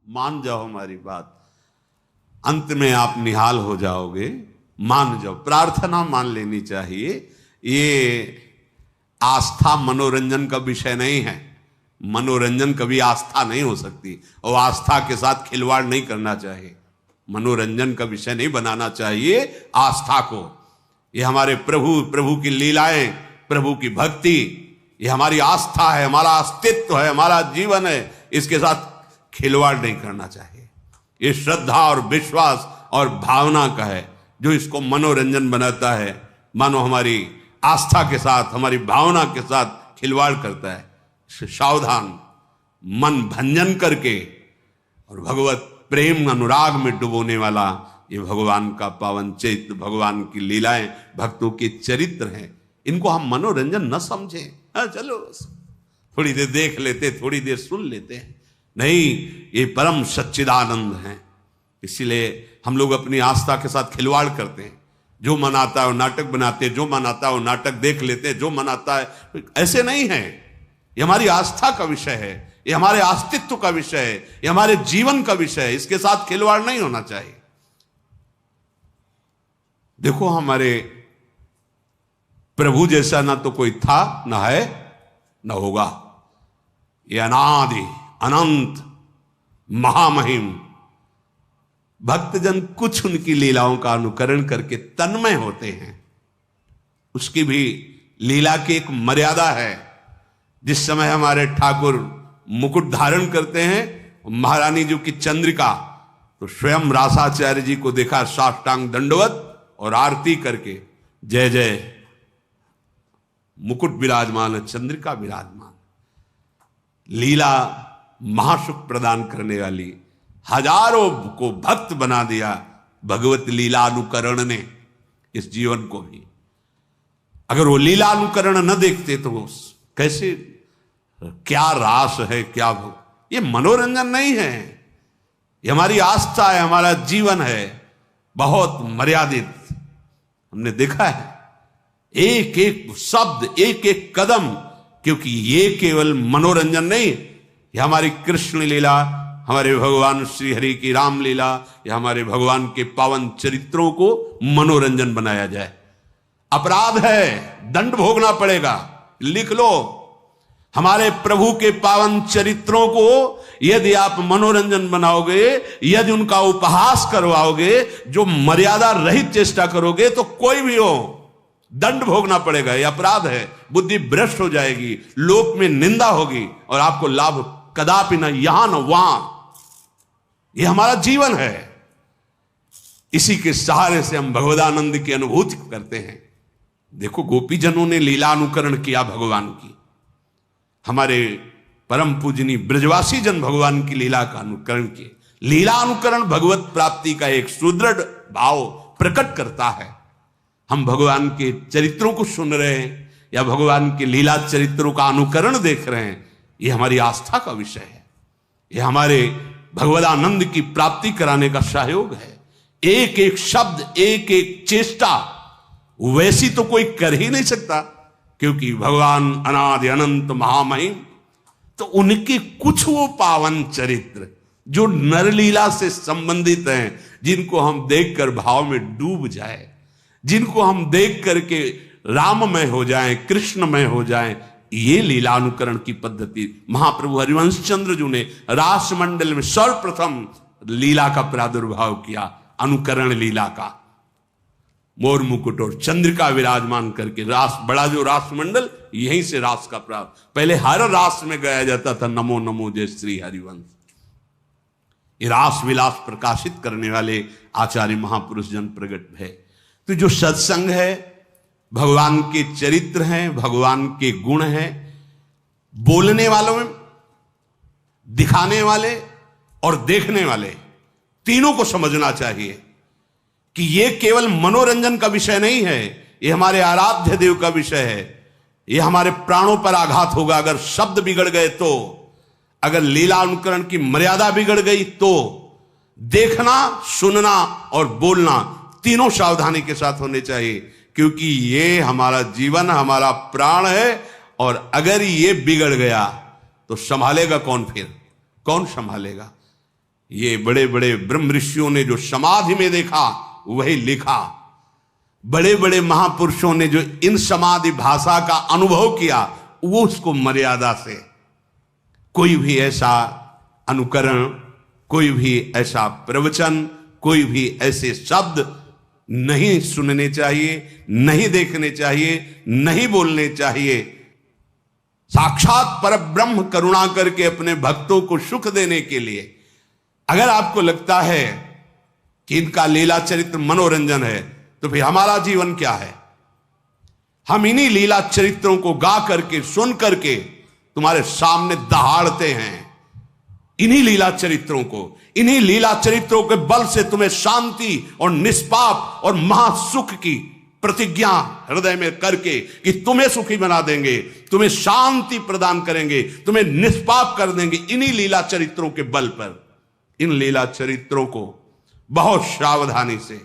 मान जाओ हमारी बात, अंत में आप निहाल हो जाओगे, मान जाओ। प्रार्थना मान लेनी चाहिए। ये आस्था मनोरंजन का विषय नहीं है। मनोरंजन कभी आस्था नहीं हो सकती, और आस्था के साथ खिलवाड़ नहीं करना चाहिए। मनोरंजन का विषय नहीं बनाना चाहिए आस्था को। ये हमारे प्रभु की लीलाएं, प्रभु की भक्ति, ये हमारी आस्था है, हमारा अस्तित्व है, हमारा जीवन है। इसके साथ खिलवाड़ नहीं करना चाहिए। ये श्रद्धा और विश्वास और भावना का है। जो इसको मनोरंजन बनाता है, मानो हमारी आस्था के साथ, हमारी भावना के साथ खिलवाड़ करता है। सावधान, मन भंजन करके और भगवत प्रेम अनुराग में डुबोने वाला ये भगवान का पावन चैत्र, भगवान की लीलाएं, भक्तों के चरित्र हैं। इनको हम मनोरंजन न समझें। हाँ चलो थोड़ी देर देख लेते, थोड़ी देर सुन लेते हैं, नहीं, ये परम सच्चिदानंद हैं। इसीलिए हम लोग अपनी आस्था के साथ खिलवाड़ करते हैं। जो मन आता है वो नाटक बनाते हैं, जो मन आता है वो नाटक देख लेते हैं, जो मन आता है। ऐसे नहीं है। ये हमारी आस्था का विषय है, ये हमारे अस्तित्व का विषय है, ये हमारे जीवन का विषय है। इसके साथ खिलवाड़ नहीं होना चाहिए। देखो, हमारे प्रभु जैसा ना तो कोई था, ना है, ना होगा। ये अनादि अनंत महामहिम भक्तजन कुछ उनकी लीलाओं का अनुकरण करके तन्मय होते हैं। उसकी भी लीला की एक मर्यादा है। जिस समय हमारे ठाकुर मुकुट धारण करते हैं, महारानी जी की चंद्रिका, तो स्वयं रासाचार्य जी को देखा साष्टांग दंडवत और आरती करके, जय जय, मुकुट विराजमान, चंद्रिका विराजमान। लीला महासुख प्रदान करने वाली, हजारों को भक्त बना दिया भगवत लीला अनुकरण ने इस जीवन को भी। अगर वो लीला अनुकरण न देखते तो कैसे, क्या रास है, क्या ये मनोरंजन नहीं है। ये हमारी आस्था है, हमारा जीवन है, बहुत मर्यादित। हमने देखा है एक एक शब्द, एक एक कदम, क्योंकि ये केवल मनोरंजन नहीं, ये हमारी कृष्ण लीला, हमारे भगवान श्री हरि की रामलीला, या हमारे भगवान के पावन चरित्रों को मनोरंजन बनाया जाए। अपराध है, दंड भोगना पड़ेगा। लिख लो, हमारे प्रभु के पावन चरित्रों को यदि आप मनोरंजन बनाओगे, यदि उनका उपहास करवाओगे, जो मर्यादा रहित चेष्टा करोगे, तो कोई भी हो दंड भोगना पड़ेगा। यह अपराध है। बुद्धि भ्रष्ट हो जाएगी, लोक में निंदा होगी, और आपको लाभ कदापि न यहां न वहां। यह हमारा जीवन है। इसी के सहारे से हम भगवदानंद की अनुभूति करते हैं। देखो, गोपीजनों ने लीला अनुकरण किया भगवान की। हमारे परम पूजनी ब्रजवासी जन भगवान की लीला का अनुकरण किए। लीला अनुकरण भगवत प्राप्ति का एक सुदृढ़ भाव प्रकट करता है। हम भगवान के चरित्रों को सुन रहे हैं या भगवान के लीला चरित्रों का अनुकरण देख रहे हैं, यह हमारी आस्था का विषय है। यह हमारे भगवदानंद की प्राप्ति कराने का सहयोग है। एक एक शब्द, एक एक चेष्टा वैसी तो कोई कर ही नहीं सकता, क्योंकि भगवान अनादि अनंत महामहिम। तो उनके कुछ वो पावन चरित्र जो नरलीला से संबंधित हैं, जिनको हम देखकर भाव में डूब जाए, जिनको हम देख करके राममय हो जाएं, कृष्णमय हो जाएं, ये लीलानुकरण की पद्धति महाप्रभु हरिवंश चंद्र जी ने रास मंडल में सर्वप्रथम लीला का प्रादुर्भाव किया, अनुकरण लीला का। मोर मुकुट और चंद्रिका विराजमान करके रास, बड़ा जो रास मंडल, यहीं से रास का प्राप्त। पहले हर रास में गाया जाता था नमो नमो जय श्री हरिवंश। ये रास विलास प्रकाशित करने वाले आचार्य महापुरुष जन प्रगट है। तो जो सत्संग है, भगवान के चरित्र हैं, भगवान के गुण हैं, बोलने वालों में, दिखाने वाले और देखने वाले, तीनों को समझना चाहिए कि ये केवल मनोरंजन का विषय नहीं है, ये हमारे आराध्य देव का विषय है। ये हमारे प्राणों पर आघात होगा अगर शब्द बिगड़ गए तो, अगर लीला अनुकरण की मर्यादा बिगड़ गई तो। देखना, सुनना और बोलना तीनों सावधानी के साथ होने चाहिए, क्योंकि ये हमारा जीवन, हमारा प्राण है। और अगर ये बिगड़ गया तो संभालेगा कौन? फिर कौन संभालेगा? ये बड़े बड़े ब्रह्म ऋषियों ने जो समाधि में देखा वही लिखा, बड़े बड़े महापुरुषों ने जो इन समाधि भाषा का अनुभव किया वो उसको मर्यादा से, कोई भी ऐसा अनुकरण, कोई भी ऐसा प्रवचन, कोई भी ऐसे शब्द नहीं सुनने चाहिए, नहीं देखने चाहिए, नहीं बोलने चाहिए। साक्षात परब्रह्म करुणा करके अपने भक्तों को सुख देने के लिए, अगर आपको लगता है कि इनका लीला चरित्र मनोरंजन है तो फिर हमारा जीवन क्या है? हम इन्हीं लीला चरित्रों को गा करके, सुन करके तुम्हारे सामने दहाड़ते हैं। इन्हीं लीला चरित्रों को, इन्हीं लीला चरित्रों के बल से तुम्हें शांति और निष्पाप और महासुख की प्रतिज्ञा हृदय में करके कि तुम्हें सुखी बना देंगे, तुम्हें शांति प्रदान करेंगे, तुम्हें निष्पाप कर देंगे, इन्हीं लीला चरित्रों के बल पर। इन लीला चरित्रों को बहुत सावधानी से,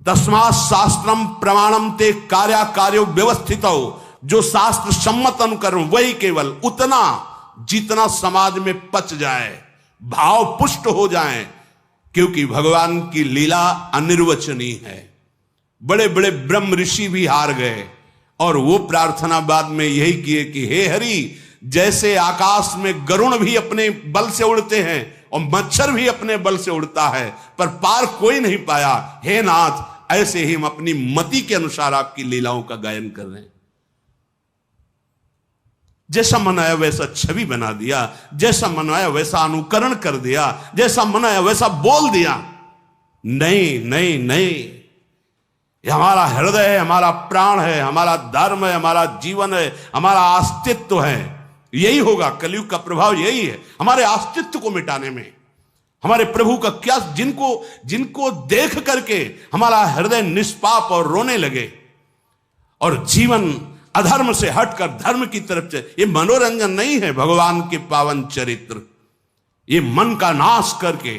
तस्मात् शास्त्रम प्रमाणम ते कार्यो व्यवस्थित हो, जो शास्त्र सम्मत अनुकरण वही केवल उतना जितना समाज में पच जाए, भाव पुष्ट हो जाए, क्योंकि भगवान की लीला अनिर्वचनीय है। बड़े बड़े ब्रह्म ऋषि भी हार गए और वो प्रार्थना बाद में यही किए कि हे हरि, जैसे आकाश में गरुण भी अपने बल से उड़ते हैं और मच्छर भी अपने बल से उड़ता है पर पार कोई नहीं पाया, हे नाथ, ऐसे ही हम अपनी मति के अनुसार आपकी लीलाओं का गायन कर रहे हैं। जैसा मन आया वैसा छवि बना दिया, जैसा मन आया वैसा अनुकरण कर दिया, जैसा मन आया वैसा बोल दिया। नहीं नहीं नहीं, ये हमारा हृदय है, हमारा प्राण है, हमारा धर्म है, हमारा जीवन है, हमारा अस्तित्व है। यही होगा, कलयुग का प्रभाव यही है, हमारे अस्तित्व को मिटाने में। हमारे प्रभु का क्या, जिनको देख करके हमारा हृदय निष्पाप और रोने लगे और जीवन अधर्म से हटकर धर्म की तरफ से। ये मनोरंजन नहीं है भगवान के पावन चरित्र। ये मन का नाश करके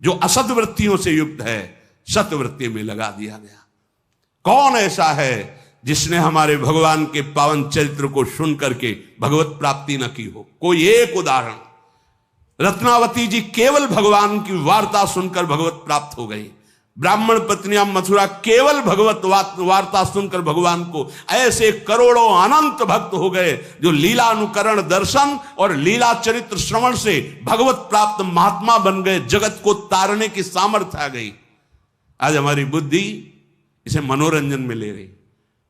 जो असत वृत्तियों से युक्त है सतवृत्ति में लगा दिया गया। कौन ऐसा है जिसने हमारे भगवान के पावन चरित्र को सुन करके भगवत प्राप्ति न की हो? कोई एक उदाहरण, रत्नावती जी केवल भगवान की वार्ता सुनकर भगवत प्राप्त हो गई। ब्राह्मण पत्नियां मथुरा केवल भगवत वार्ता सुनकर भगवान को, ऐसे करोड़ों अनंत भक्त हो गए जो लीला अनुकरण दर्शन और लीला चरित्र श्रवण से भगवत प्राप्त महात्मा बन गए। जगत को तारने की सामर्थ्य आ गई। आज हमारी बुद्धि इसे मनोरंजन में ले रही।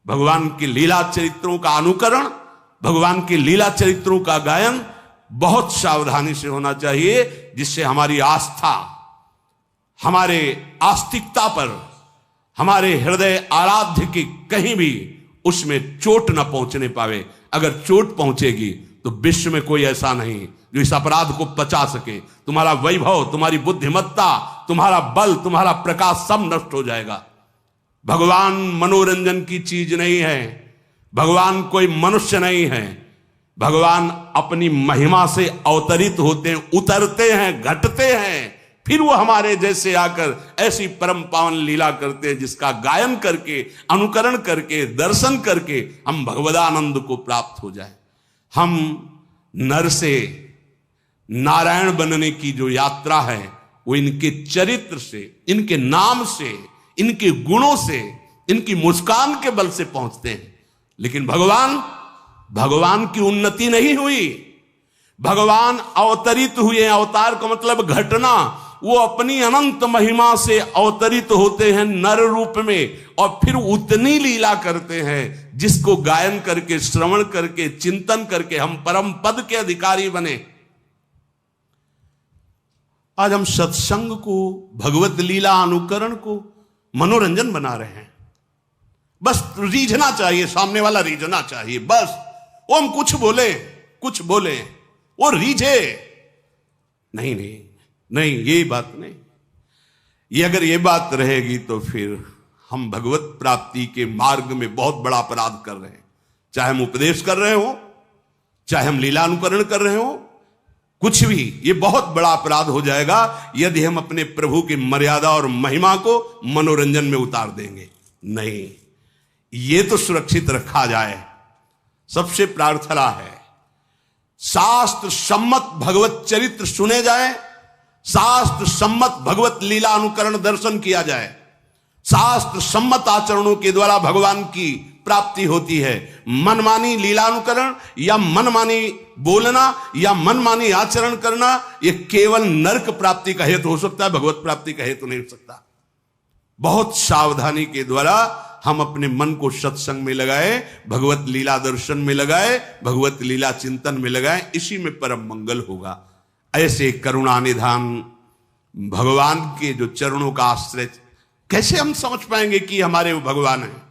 भगवान की लीला चरित्रों का अनुकरण, भगवान की लीला चरित्रों का गायन बहुत सावधानी से होना चाहिए, जिससे हमारी आस्था, हमारे आस्तिकता पर, हमारे हृदय आराध्य की कहीं भी उसमें चोट न पहुंचने पावे। अगर चोट पहुंचेगी तो विश्व में कोई ऐसा नहीं जो इस अपराध को पचा सके। तुम्हारा वैभव, तुम्हारी बुद्धिमत्ता, तुम्हारा बल, तुम्हारा प्रकाश सब नष्ट हो जाएगा। भगवान मनोरंजन की चीज नहीं है, भगवान कोई मनुष्य नहीं है। भगवान अपनी महिमा से अवतरित होते हैं, उतरते हैं, घटते हैं, फिर वो हमारे जैसे आकर ऐसी परम पावन लीला करते हैं जिसका गायन करके, अनुकरण करके, दर्शन करके हम भगवदानंद को प्राप्त हो जाए। हम नर से नारायण बनने की जो यात्रा है वो इनके चरित्र से, इनके नाम से, इनके गुणों से, इनकी मुस्कान के बल से पहुंचते हैं। लेकिन भगवान की उन्नति नहीं हुई। भगवान अवतरित हुए, अवतार का मतलब घटना। वो अपनी अनंत महिमा से अवतरित होते हैं नर रूप में और फिर उतनी लीला करते हैं जिसको गायन करके, श्रवण करके, चिंतन करके हम परम पद के अधिकारी बने। आज हम सत्संग को, भगवत लीला अनुकरण को मनोरंजन बना रहे हैं। बस रीझना चाहिए, सामने वाला रीझना चाहिए, बस वो हम कुछ बोले वो रीझे। नहीं नहीं नहीं, ये बात नहीं। ये अगर ये बात रहेगी तो फिर हम भगवत प्राप्ति के मार्ग में बहुत बड़ा अपराध कर रहे हैं। चाहे हम उपदेश कर रहे हो, चाहे हम लीला अनुकरण कर रहे हो, कुछ भी, ये बहुत बड़ा अपराध हो जाएगा यदि हम अपने प्रभु की मर्यादा और महिमा को मनोरंजन में उतार देंगे। नहीं, ये तो सुरक्षित रखा जाए। सबसे प्रार्थना है शास्त्र सम्मत भगवत चरित्र सुने जाए, शास्त्र सम्मत भगवत लीला अनुकरण दर्शन किया जाए, शास्त्र सम्मत आचरणों के द्वारा भगवान की प्राप्ति होती है। मनमानी लीलानुकरण या मनमानी बोलना या मनमानी आचरण करना यह केवल नरक प्राप्ति का हेतु हो सकता है, भगवत प्राप्ति का हेतु नहीं हो सकता। बहुत सावधानी के द्वारा हम अपने मन को सत्संग में लगाए, भगवत लीला दर्शन में लगाए, भगवत लीला चिंतन में लगाए, इसी में परम मंगल होगा। ऐसे करुणा निधान भगवान के जो चरणों का आश्रय, कैसे हम समझ पाएंगे कि हमारे वो भगवान हैं?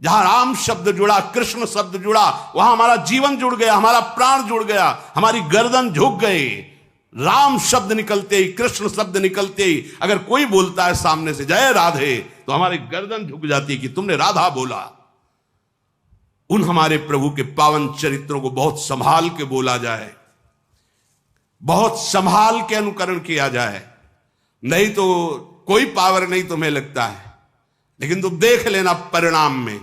जहां राम शब्द जुड़ा, कृष्ण शब्द जुड़ा, वहां हमारा जीवन जुड़ गया, हमारा प्राण जुड़ गया, हमारी गर्दन झुक गई। राम शब्द निकलते ही, कृष्ण शब्द निकलते ही अगर कोई बोलता है सामने से जय राधे, तो हमारी गर्दन झुक जाती है कि तुमने राधा बोला। उन हमारे प्रभु के पावन चरित्रों को बहुत संभाल के बोला जाए, बहुत संभाल के अनुकरण किया जाए, नहीं तो कोई पावर नहीं तुम्हें लगता है, लेकिन तुम देख लेना परिणाम में,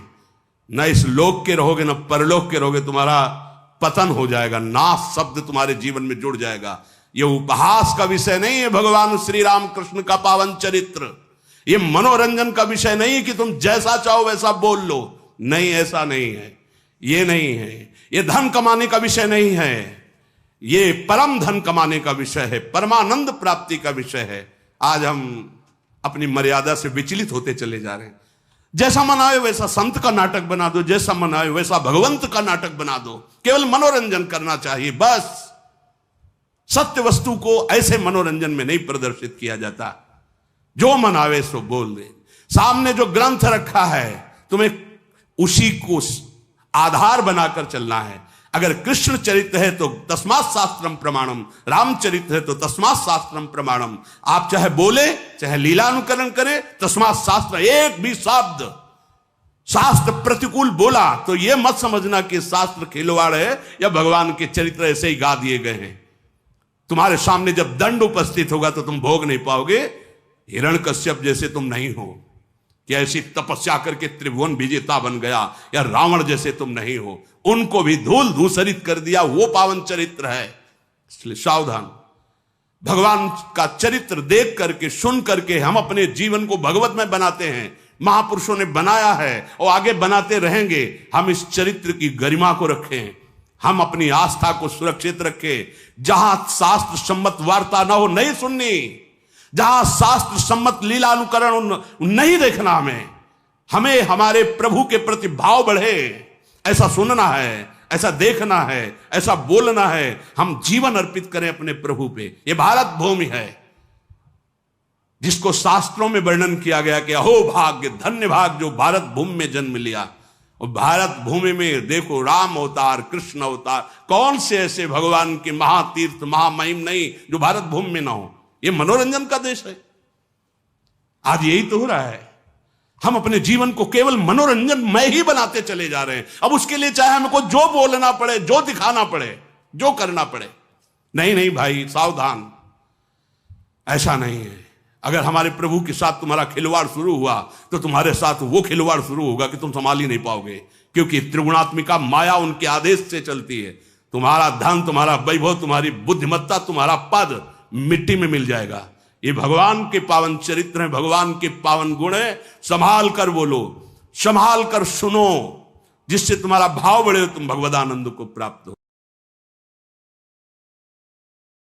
न इस लोक के रहोगे न परलोक के रहोगे, तुम्हारा पतन हो जाएगा, नाश शब्द तुम्हारे जीवन में जुड़ जाएगा। यह उपहास का विषय नहीं है भगवान श्री राम कृष्ण का पावन चरित्र, यह मनोरंजन का विषय नहीं है कि तुम जैसा चाहो वैसा बोल लो, नहीं, ऐसा नहीं है, यह नहीं है। यह धन कमाने का विषय नहीं है, ये परम धन कमाने का विषय है, परमानंद प्राप्ति का विषय है। आज हम अपनी मर्यादा से विचलित होते चले जा रहे हैं। जैसा मन आए वैसा संत का नाटक बना दो, जैसा मन आए वैसा भगवंत का नाटक बना दो, केवल मनोरंजन करना चाहिए बस। सत्य वस्तु को ऐसे मनोरंजन में नहीं प्रदर्शित किया जाता, जो मन आवे सो बोल दे। सामने जो ग्रंथ रखा है तुम्हें उसी को आधार बनाकर चलना है। अगर कृष्ण चरित्र है तो तस्मात् शास्त्रम प्रमाणम, रामचरित्र है तो तस्मात् शास्त्रम प्रमाणम। आप चाहे बोले चाहे लीलानुकरण करें, तस्मात् शास्त्र, एक भी शब्द शास्त्र प्रतिकूल बोला तो यह मत समझना कि शास्त्र खिलवाड़ है या भगवान के चरित्र ऐसे ही गा दिए गए हैं। तुम्हारे सामने जब दंड उपस्थित होगा तो तुम भोग नहीं पाओगे। हिरण्यकश्यप जैसे तुम नहीं हो कि ऐसी तपस्या करके त्रिभुवन विजेता बन गया, या रावण जैसे तुम नहीं हो, उनको भी धूल धूसरित कर दिया, वो पावन चरित्र है। इसलिए सावधान, भगवान का चरित्र देख करके सुन करके हम अपने जीवन को भगवत में बनाते हैं। महापुरुषों ने बनाया है और आगे बनाते रहेंगे। हम इस चरित्र की गरिमा को रखें, हम अपनी आस्था को सुरक्षित रखें। जहां शास्त्र सम्मत वार्ता ना हो नहीं सुननी, जहां शास्त्र सम्मत लीला अनुकरण नहीं देखना, हमें हमारे प्रभु के प्रति भाव बढ़े, ऐसा सुनना है, ऐसा देखना है, ऐसा बोलना है। हम जीवन अर्पित करें अपने प्रभु पे। यह भारत भूमि है जिसको शास्त्रों में वर्णन किया गया कि अहो भाग्य, धन्य भाग जो भारत भूमि में जन्म लिया। और भारत भूमि में देखो राम अवतार, कृष्ण अवतार, कौन से ऐसे भगवान के महातीर्थ महामहिम नहीं जो भारत भूमि में ना हो। यह मनोरंजन का देश है। आज यही तो हो रहा है, हम अपने जीवन को केवल मनोरंजन में ही बनाते चले जा रहे हैं। अब उसके लिए चाहे हमको जो बोलना पड़े, जो दिखाना पड़े, जो करना पड़े, नहीं नहीं भाई सावधान, ऐसा नहीं है। अगर हमारे प्रभु के साथ तुम्हारा खिलवाड़ शुरू हुआ तो तुम्हारे साथ वो खिलवाड़ शुरू होगा कि तुम संभाल ही नहीं पाओगे, क्योंकि त्रिगुणात्मिका माया उनके आदेश से चलती है। तुम्हारा धन, तुम्हारा वैभव, तुम्हारी बुद्धिमत्ता, तुम्हारा पद मिट्टी में मिल जाएगा। ये भगवान के पावन चरित्र हैं, भगवान के पावन गुण है। संभाल कर बोलो, संभाल कर सुनो, जिससे तुम्हारा भाव बढ़े, तुम भगवदानंद को प्राप्त हो।